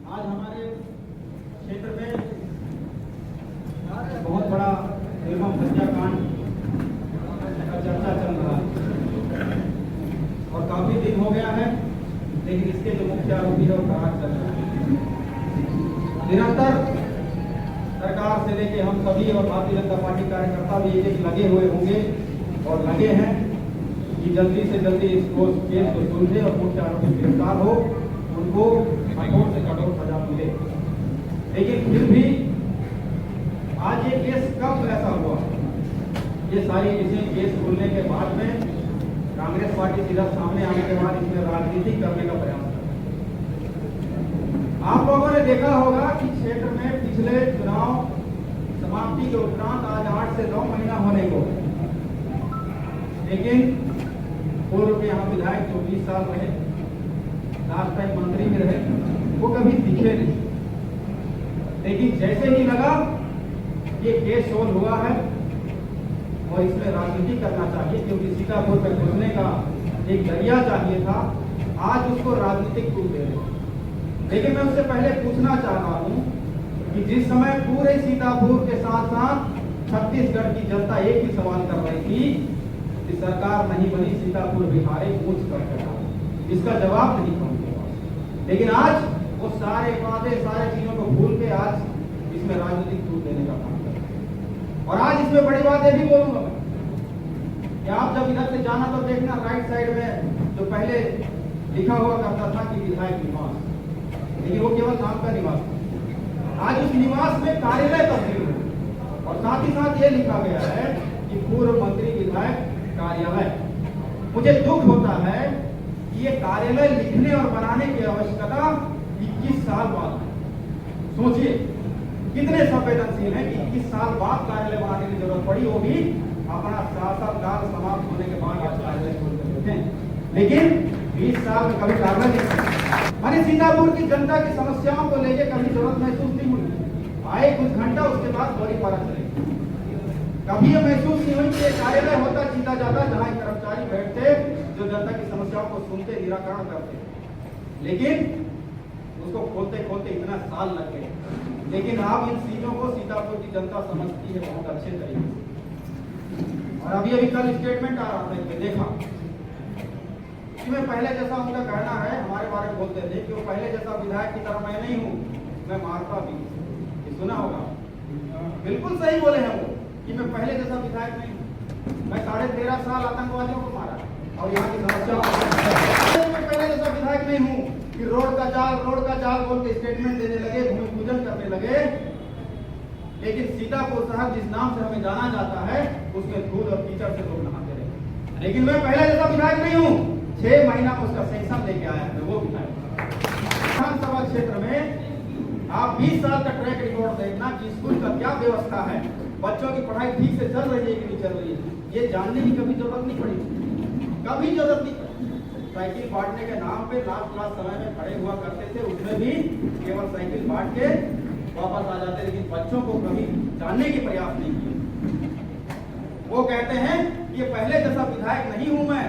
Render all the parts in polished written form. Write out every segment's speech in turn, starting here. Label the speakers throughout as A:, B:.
A: आज हमारे क्षेत्र में बहुत बड़ा निर्मम हत्याकांड का चर्चा चल रहा है और काफी दिन हो गया है, लेकिन इसके जो मुख्य आरोपी है वो फरार चल रहा है। निरंतर सरकार से लेके हम सभी और भारतीय जनता पार्टी कार्यकर्ता भी एक लगे हुए होंगे और लगे हैं कि जल्दी से जल्दी इस केस को सुलझे और मुख्य आरोपी गिरफ्तार हो, उनको कठोर से कठोर सजा मिले। लेकिन फिर भी आज ये केस कब ऐसा हुआ, ये सारी चीजें केस खुलने के बाद में कांग्रेस पार्टी सीधा सामने आने के बाद इसमें राजनीति करने का प्रयास कर। आप लोगों ने देखा होगा कि क्षेत्र में पिछले चुनाव समाप्ति के उपरांत आज 8 से 9 महीना होने को, लेकिन पूर्व के यहाँ विधायक जो 20 साल रहे, लास्ट टाइम मंत्री में रहे, वो कभी दिखे नहीं। लेकिन जैसे ही लगा ये केस सोल्व हुआ है और इसमें राजनीति करना चाहिए, क्योंकि सीतापुर में घुसने का एक जरिया चाहिए था, आज उसको राजनीतिक रूप दे रहे। लेकिन मैं उससे पहले पूछना चाह रहा हूं कि जिस समय पूरे सीतापुर के साथ साथ छत्तीसगढ़ की जनता एक ही सवाल कर रही थी कि सरकार नहीं बनी, सीतापुर बिहारी पूछ कर इसका जवाब नहीं था उनके पास। लेकिन आज वो सारे वादे सारे चीजों को भूल के आज इसमें राजनीतिक रूप देने का काम कर रहे हैं। और आज इसमें बड़ी बात ये भी बोलूंगा मैं कि आप जब इधर से जाना तो देखना, राइट साइड में जो पहले लिखा हुआ करता था कि विधायक निवास, लेकिन वो केवल नाम का निवास था। आज उस निवास में कार्यालय तब्दील हो और साथ ही साथ ये लिखा गया है कि पूर्व मंत्री विधायक कार्यालय। मुझे दुख होता है कि ये कार्यालय लिखने और बनाने की आवश्यकता 21 साल बाद है। सोचिए कितने संवेदनशील हैं कि 21 साल बाद कार्यालय बनाने की जरूरत पड़ी, वो भी अपना शासनकाल समाप्त होने के बाद आज कार्यालय खोल कर देते हैं। लेकिन 20 साल में कभी कार्यालय नहीं, मानी सीतापुर की जनता की समस्याओं को लेकर कभी जरूरत महसूस नहीं हुई। आए कुछ घंटा उसके बाद बड़ी पारा चलेगी। कभी ये महसूस नहीं हुई कि कार्यालय होता जीता जाता जहां कर्मचारी बैठते जो जनता की समस्याओं को सुनते निराकरण करते। लेकिन उसको खोलते खोलते इतना साल लग गए। लेकिन अब इन चीजों को सीतापुर की जनता समझती है बहुत अच्छे तरीके से। और अभी कल स्टेटमेंट आ रहा था कि देखा मैं पहले जैसा उनका कहना है, हमारे बारे में बोलते थे कि वो पहले जैसा विधायक की तरह मैं नहीं हूँ, मैं मारता भी। ये सुना होगा, बिल्कुल सही बोले हैं वो कि मैं पहले जैसा विधायक नहीं हूँ। मैं 13.5 साल आतंकवादियों को मारा और यहाँ की समस्या मैं पहले जैसा विधायक नहीं हूँ कि रोड का जाल बोल के स्टेटमेंट देने लगे, भूमि पूजन करने लगे। लेकिन सीतापुर साहब जिस नाम से हमें जाना जाता है उसमें धूल और कीचड़ से लोग नहाते रहे। लेकिन मैं पहले जैसा विधायक नहीं हूँ। 6 महीना में उसका सेंक्शन लेके आया है वो विधायक। विधानसभा क्षेत्र में आप 20 साल का ट्रैक रिकॉर्ड देखना कि स्कूल का क्या व्यवस्था है, बच्चों की पढ़ाई ठीक से चल रही है कि नहीं चल रही है, ये जानने की कभी जरूरत नहीं पड़ी, कभी जरूरत नहीं पड़ी। साइकिल बांटने के नाम पे लास्ट समय में खड़े हुआ करते थे, उसमें भी केवल साइकिल बांट के वापस आ जाते, लेकिन बच्चों को कभी जानने की प्रयास नहीं किया। वो कहते हैं कि पहले जैसा विधायक नहीं हूं मैं,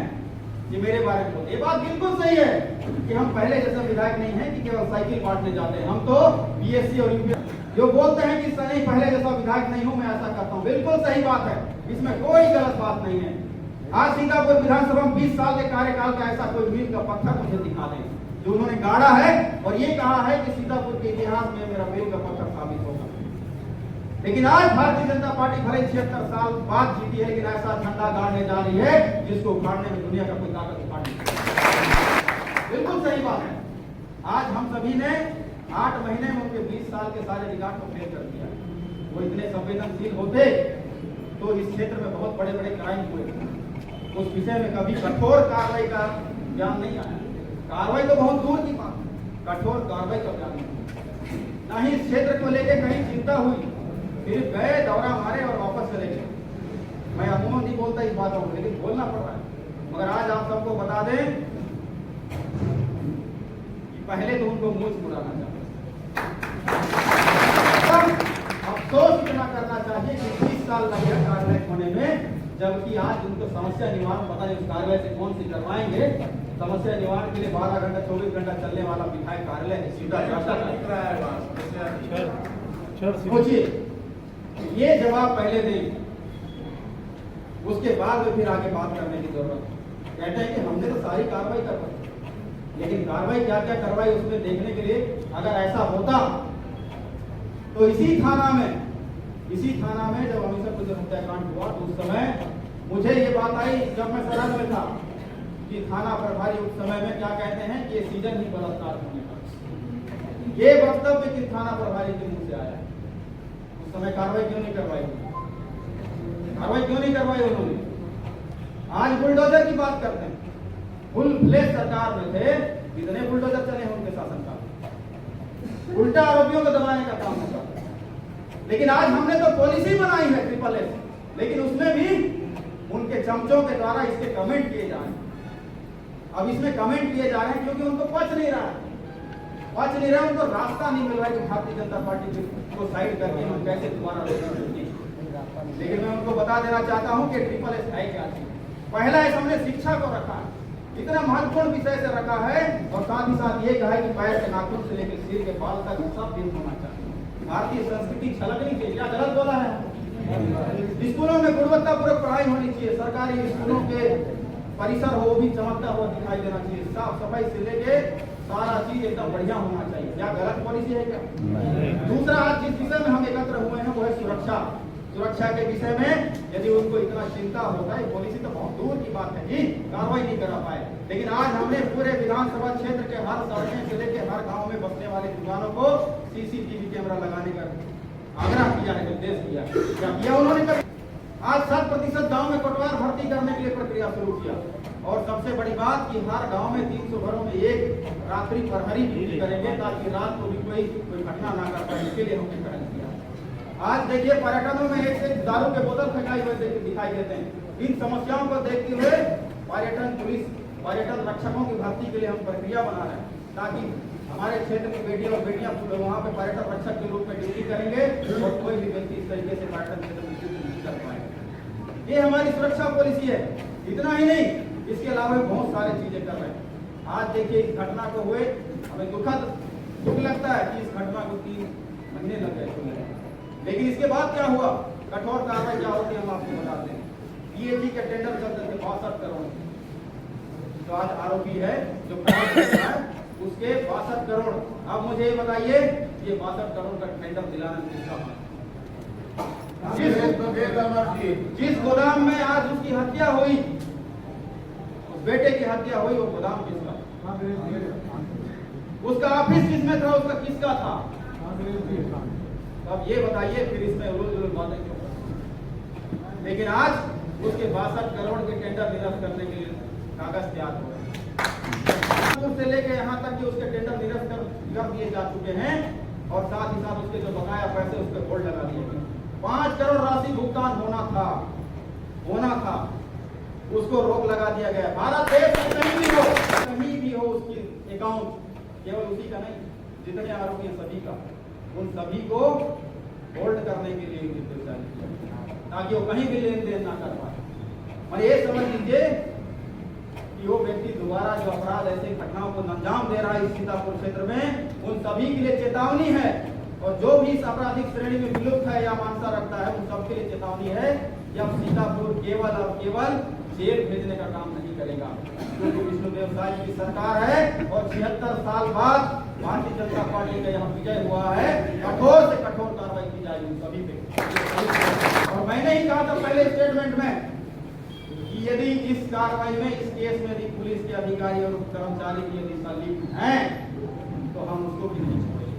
A: ये मेरे बारे में बोलते। ये बात बिल्कुल सही है कि हम पहले जैसा विधायक नहीं है कि केवल साइकिल बांटने जाते हैं। हम तो बीएससी और यूपीएससी जो बोलते हैं कि नहीं पहले जैसा विधायक नहीं हूं मैं, ऐसा करता हूं, बिल्कुल सही बात है, इसमें कोई गलत बात नहीं है। आज सीतापुर विधानसभा में 20 साल के कार्यकाल का ऐसा कोई मील का पत्थर मुझे दिखा दें जो उन्होंने गाड़ा है और ये कहा है कि सीतापुर के इतिहास में मेरा मील का पत्थर साबित होगा। लेकिन आज भारतीय जनता पार्टी भले 76 साल बाद जीती है, लेकिन ऐसा झंडा गाड़ने जा रही है जिसको उखाड़ने में दुनिया का कोई ताकत उखाड़ नहीं। बिल्कुल सही बात है। आज हम सभी ने 8 महीने में उनके 20 साल के सारे रिकॉर्ड को फेल कर दिया। वो इतने संवेदनशील होते तो इस क्षेत्र में बहुत बड़े बड़े क्राइम हुए, उस विषय में कभी कठोर कार्रवाई का ज्ञान नहीं आया। कार्रवाई तो बहुत दूर की बात, कठोर कार्रवाई का ज्ञान नहीं। ना ही इस क्षेत्र को लेकर कहीं चिंता हुई, फिर गए, दौरा मारे और वापस चले गए। मैं अमूमन नहीं बोलता इस बातों को, लेकिन बोलना पड़ रहा है। मगर आज आप सबको बता दें कि पहले तो उनको मूंछ मुड़ाना चाहिए, अफसोस इतना करना चाहिए कि 20 साल लग गया कार्यालय होने में, जबकि आज उनको समस्या निवारण पता नहीं उस कार्यालय से कौन सी करवाएंगे। समस्या निवारण के लिए 12 घंटा 24 घंटा चलने वाला विधायक कार्यालय सीधा जाता है। सोचिए, ये जवाब पहले दें, उसके बाद में फिर आगे बात करने की जरूरत है। कहते हैं कि हमने तो सारी कार्रवाई करवाई, लेकिन कार्रवाई क्या क्या करवाई उसमें देखने के लिए अगर ऐसा होता तो इसी थाना में जब अमीशा कुछ हत्याकांड हुआ तो उस समय मुझे ये बात आई जब मैं सरहद में था कि थाना प्रभारी उस समय में क्या कहते हैं कि ये सीजन ही बलात्कार होने का। ये वक्तव्य कि थाना प्रभारी के मुंह से आया, उस समय कार्रवाई क्यों नहीं करवाई उन्होंने? आज बुलडोजर की बात करते हैं। फुल फ्लेज सरकार में थे, कितने बुलडोजर चले हैं उनके शासनकाल, उल्टा आरोपियों को दबाने का काम होता। लेकिन आज हमने तो पॉलिसी बनाई है SSS, लेकिन उसमें भी उनके चमचों के द्वारा इसके कमेंट किए जा रहे हैं। अब इसमें कमेंट किए जा रहे हैं क्योंकि उनको पच नहीं रहा, उनको रास्ता नहीं मिल रहा है कि भारतीय जनता पार्टी को साइड करके हम कैसे दोबारा रोकें। लेकिन मैं उनको बता देना चाहता हूं कि SSS है क्या चीज। पहला है, हमने शिक्षा को रखा है, इतना महत्वपूर्ण विषय से रखा है, और साथ ही साथ ये कहा है कि पैर के नाखून से लेकर सिर के बाल तक सब दिन होना चाहिए। भारतीय संस्कृति छलकनी चाहिए, क्या गलत बोला है? स्कूलों में गुणवत्तापूर्वक पढ़ाई होनी चाहिए, सरकारी स्कूलों के परिसर हो भी चमकता हुआ दिखाई देना चाहिए, साफ सफाई से लेके सारा चीज एकदम बढ़िया होना चाहिए। क्या गलत पॉलिसी है क्या? दूसरा, आज जिस विषय में हम एकत्र हुए हैं वो है सुरक्षा के विषय में यदि उनको इतना चिंता होता है, पॉलिसी तो बहुत दूर की बात है जी, कार्रवाई नहीं करा पाए। लेकिन आज हमने पूरे विधानसभा क्षेत्र के हर सड़कें से लेकर हर गांव में बसने वाले दुकानों को CCTV कैमरा लगाने का आग्रह किया है, निर्देश दिया। क्या किया उन्होंने? आज 7% गांव में कोटवार भर्ती करने के लिए प्रक्रिया शुरू किया, और सबसे बड़ी बात कि हर गांव में 300 घरों में एक रात्रि प्रहरी ड्यूटी करेंगे ताकि रात को भी कोई घटना ना कर पाए, इसके लिए हमने पहल किया। आज देखिए, पर्यटनों में एक से दारू के बोतल फेंकाई हुए दिखाई देते हैं। इन समस्याओं को देखते हुए पर्यटन रक्षकों की भर्ती के लिए हम प्रक्रिया बना रहे हैं, ताकि हमारे क्षेत्र की बेटियां और बेटियां वहां पे पर्यटन रक्षक के रूप में ड्यूटी करेंगे और कोई भी व्यक्ति इस तरीके से पर्यटन क्षेत्र में ड्यूटी नहीं कर पाएगा। ये हमारी सुरक्षा पॉलिसी है। इतना ही नहीं, इसके अलावा बहुत सारी चीजें कर रहे हैं। आज देखिए, इस घटना को हुए हमें दुख लगता है कि इस घटना को 3 महीने लग गए, लेकिन इसके बाद क्या हुआ, कठोर कार्रवाई क्या होती है हम आपको बताते हैं। PAT के टेंडर चलते थे 62 करोड़, तो आज आरोपी है जो उसके 62 करोड़। अब मुझे ये बताइए, ये 62 करोड़ का टेंडर दिलाना किसका? जिस गोदाम में आज उसकी हत्या हुई, उस बेटे की हत्या हुई, वो गोदाम किसका? उसका ऑफिस किसमें था? उसका किसका था? अब ये बताइए, फिर इसमें उलझ बातें क्यों? लेकिन आज उसके 62 करोड़ के टेंडर निरस्त करने के लिए कागज तैयार हो रहे से लेके यहाँ तक कि उसके टेंडर निरस्त कर दिए जा चुके हैं, और साथ ही साथ उसके जो बकाया पैसे उस पर होल्ड लगा दिए गए। 5 करोड़ राशि भुगतान होना था, उसको रोक लगा दिया गया। भारत देश में कहीं भी हो उसकी अकाउंट, केवल उसी का नहीं, जितने आरोपी हैं सभी का, उन सभी को होल्ड करने के लिए निर्देश जारी किया, ताकि वो कहीं भी लेन देन ना कर पाए। और ये समझ लीजिए कि वो व्यक्ति दोबारा जो अपराध ऐसे घटनाओं को अंजाम दे रहा है इस सीतापुर क्षेत्र में, उन सभी के लिए चेतावनी है। और जो भी इस आपराधिक श्रेणी में विलुप्त है या मानसा रखता है, उन सबके लिए चेतावनी है कि अब सीतापुर केवल और केवल जेल भेजने का काम नहीं करेगा, क्योंकि विष्णुदेव साय की सरकार है और 76 साल बाद भारतीय जनता पार्टी का यहाँ विजय हुआ है। कठोर से कठोर कार्रवाई की जाएगी उन सभी पे। और मैंने ही कहा था पहले स्टेटमेंट में कि यदि इस कार्रवाई में, इस केस में यदि पुलिस के अधिकारी और कर्मचारी भी यदि संलिप्त हैं तो हम उसको भी नहीं छोड़ेंगे।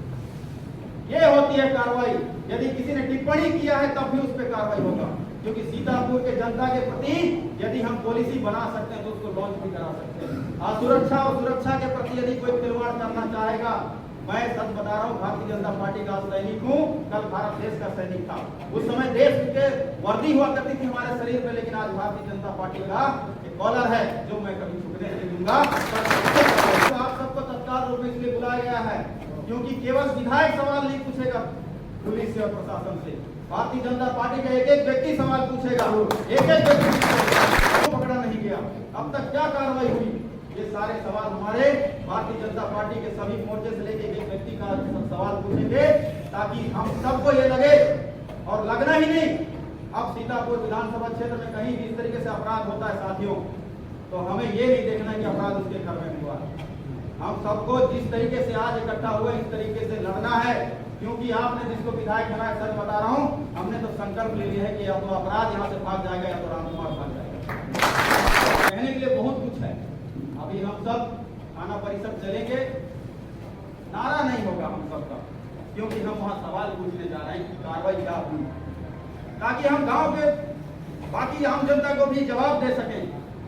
A: ये होती है कार्रवाई। यदि किसी ने टिप्पणी किया है तब भी उस पर कार्रवाई होगा, क्योंकि सीतापुर के जनता के प्रति यदि हम पॉलिसी बना सकते हैं तो उसको लॉन्च भी करा सकते हैं। सुरक्षा और सुरक्षा के प्रति यदि कोई खिलवाड़ करना चाहेगा, मैं सच बता रहा हूँ, भारतीय जनता पार्टी का सैनिक हूँ, कल भारत देश का सैनिक था। उस समय देश के वर्दी हुआ करती थी हमारे शरीर पे, लेकिन आज भारतीय जनता पार्टी का एक कॉलर है जो मैं कभी छूटने नहीं दूंगा। तो आप सबको तत्काल रूप में इसलिए बुलाया गया है क्योंकि केवल विधायक सवाल नहीं पूछेगा पुलिस से और प्रशासन से, भारतीय जनता पार्टी का एक एक व्यक्ति सवाल पूछेगा, एक एक व्यक्ति पकड़ा नहीं गया, अब तक क्या कार्रवाई हुई, ये सारे सवाल हमारे भारतीय जनता पार्टी के सभी मोर्चे से लेके एक व्यक्ति का सवाल पूछेंगे, ताकि हम सबको ये लगे और लगना ही नहीं। अब सीतापुर विधानसभा क्षेत्र में कहीं भी इस तरीके से अपराध होता है साथियों, तो हमें ये नहीं देखना कि अपराध उसके घर में हुआ। हम सबको जिस तरीके से आज इकट्ठा हुए इस तरीके से लड़ना है, क्योंकि आपने जिसको विधायक बनाया, सच बता रहा हूं, हमने तो संकल्प ले लिया है कि या तो अपराध यहाँ से भाग जाएगा या तो रामकुमार भाग जाएगा। कहने के लिए बहुत कुछ है। अभी हम सब थाना परिषद चलेंगे, नारा नहीं होगा हम सबका, क्योंकि हम वहाँ सवाल पूछने जा रहे हैं कि कार्रवाई क्या हुई, ताकि हम गांव के बाकी आम जनता को भी जवाब दे सकें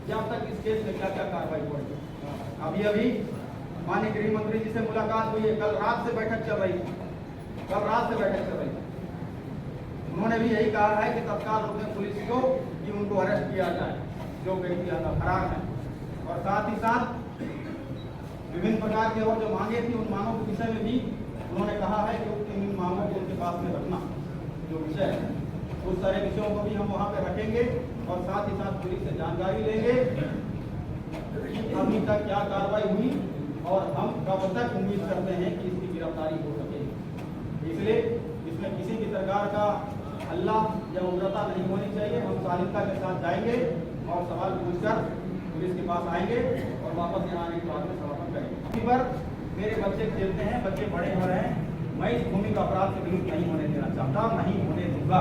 A: कि अब तक इस केस में क्या क्या कार्रवाई हो रही है। अभी अभी माननीय गृह मंत्री जी से मुलाकात हुई है, कल रात से बैठक चल रही थी, उन्होंने भी यही कहा है कि तत्काल रूप में पुलिस को कि उनको अरेस्ट किया जाए जो व्यक्ति फरार है, और साथ ही साथ विभिन्न प्रकार के और जो मांगे थी उन मांगों के विषय में भी उन्होंने कहा है कि इन मांगों को उनके पास में रखना जो विषय है, उस सारे विषयों को भी हम वहाँ पे रखेंगे और साथ ही साथ पुलिस से जानकारी लेंगे कि अभी तक क्या कार्रवाई हुई और हम कब तक उम्मीद करते हैं कि इसकी गिरफ्तारी हो सकेगी। इसलिए इसमें किसी भी प्रकार का हल्ला या उग्रता नहीं होनी चाहिए। हम शालीनता के साथ जाएंगे और सवाल पूछकर पुलिस के पास आएंगे और वापस यहाँ आने के बाद में समापन करेंगे। इसी पर मेरे बच्चे खेलते हैं, बच्चे बड़े हो रहे हैं, मैं इस भूमि का अपराध से विरुद्ध नहीं होने देना चाहता, नहीं होने दूंगा।